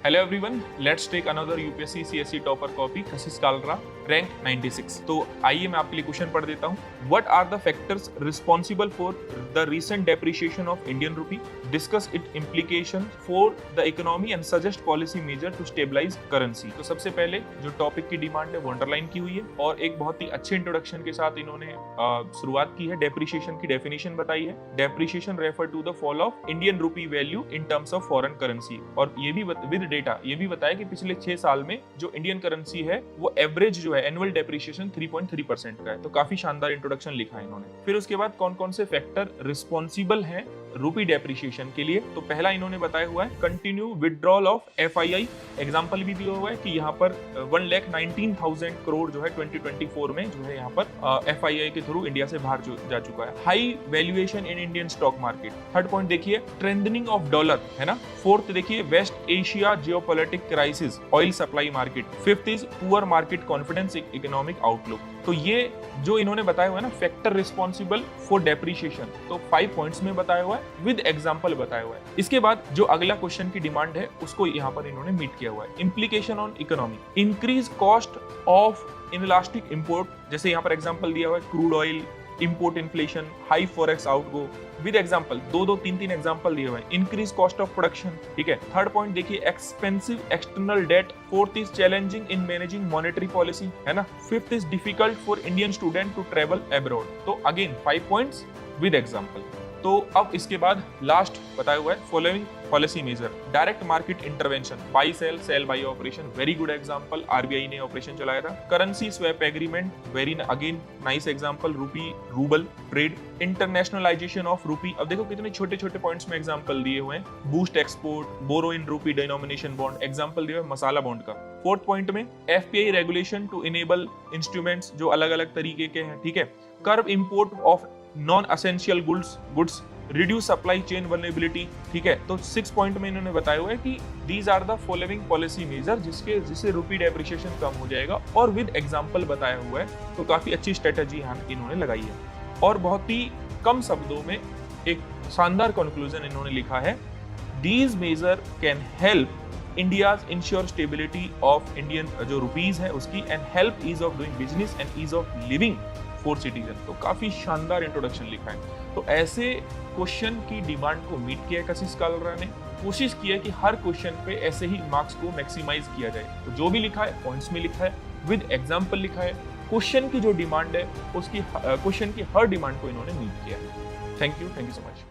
Hello everyone, let's take another UPSC CSE topper copy, Kashis Kalra, rank 96. तो आइए मैं आपके लिए क्वेश्चन पढ़ देता हूँ. What are the factors responsible for the recent depreciation of Indian rupee? Discuss its implications for the economy and suggest policy measure to stabilize currency. तो सबसे पहले जो टॉपिक की डिमांड है वो अंडरलाइन की हुई है और एक बहुत ही अच्छे इंट्रोडक्शन के साथ इन्होंने शुरुआत की है. डेप्रिसिएशन की डेफिनेशन बताई है. Depreciation refer to the fall of Indian rupee value in terms of foreign currency. और ये भी विद डेटा ये भी बताया कि पिछले 6 साल में जो इंडियन करेंसी है वो एवरेज जो है एनुअल डेप्रिसिएशन 3.3% का है. तो काफी शानदार इंट्रोडक्शन लिखा है इन्होंने. फिर उसके बाद कौन कौन से फैक्टर रिस्पॉन्सिबल हैं रूपी डेप्रिसिएशन के लिए. तो पहला इन्होंने बताया हुआ है continue withdrawal of FII. Example भी दिया हुआ है कि यहाँ पर 1,19,000 करोड़ जो है 2024 में जो है यहाँ पर FII के थ्रू इंडिया से बाहर जा चुका है. High valuation in Indian stock market. Third point देखिए स्ट्रेंथनिंग ऑफ डॉलर है ना. फोर्थ देखिए West Asia geopolitic crisis, oil supply market. Fifth is poor market confidence, economic outlook. तो ये जो इन्होंने बताया हुआ है ना फैक्टर रिस्पॉन्सिबल फॉर डेप्रिसिएशन, तो 5 पॉइंट्स में बताया हुआ है विद एग्जांपल बताया हुआ है. इसके बाद जो अगला क्वेश्चन की डिमांड है उसको यहाँ पर इन्होंने मीट किया हुआ है. Implication on economy. Increase cost of inelastic import. जैसे यहाँ पर एग्जांपल दिया हुआ है crude oil, import inflation, high forex outgo. With example 2-3 example दिए हुए हैं. Increase cost of production. ठीक है. थर्ड पॉइंट देखिए expensive external debt. Fourth is challenging in managing monetary policy है ना. Fifth is difficult for Indian student to travel abroad. तो again 5 points with example. तो अब इसके बाद लास्ट बताया हुआ है following policy measure. Direct market intervention, buy sell, sell buy operation. Very good example. RBI ने ऑपरेशन चलाया था. Currency swap agreement, very again nice example. Rupee rouble trade. Internationalization of rupee. अब देखो कितने छोटे छोटे पॉइंट्स में एग्जांपल दिए हुए हैं. बूस्ट एक्सपोर्ट, बोरो इन रूपी डिनोमिनेशन बॉन्ड. एग्जांपल दिया है मसाला बॉन्ड का. फोर्थ पॉइंट में FPI regulation to enable instruments जो अलग अलग तरीके के हैं. ठीक है. Curb import of non essential goods, reduce supply chain vulnerability. ठीक है. तो 6 पॉइंट में इन्होंने बताया हुआ है कि these are the following policy measure जिससे रूपी डेप्रिसिएशन कम हो जाएगा और विद एग्जांपल बताया हुआ है. तो काफी अच्छी स्ट्रेटजी यहाँ इन्होंने लगाई है और बहुत ही कम शब्दों में एक शानदार कंक्लूजन इन्होंने लिखा है. These measure can help India's ensure stability of Indian जो रुपीज है उसकी and help ease of doing business and ease of living for citizen. तो काफी शानदार इंट्रोडक्शन लिखा है. तो ऐसे क्वेश्चन की डिमांड को मीट किया है कशिश कालरा ने. कोशिश की है कि हर क्वेश्चन पे ऐसे ही मार्क्स को मैक्सिमाइज किया जाए. तो जो भी लिखा है पॉइंट्स में लिखा है, विद एग्जांपल लिखा है. क्वेश्चन की जो डिमांड है उसकी क्वेश्चन की हर डिमांड को इन्होंने मीट किया है. Thank you so much.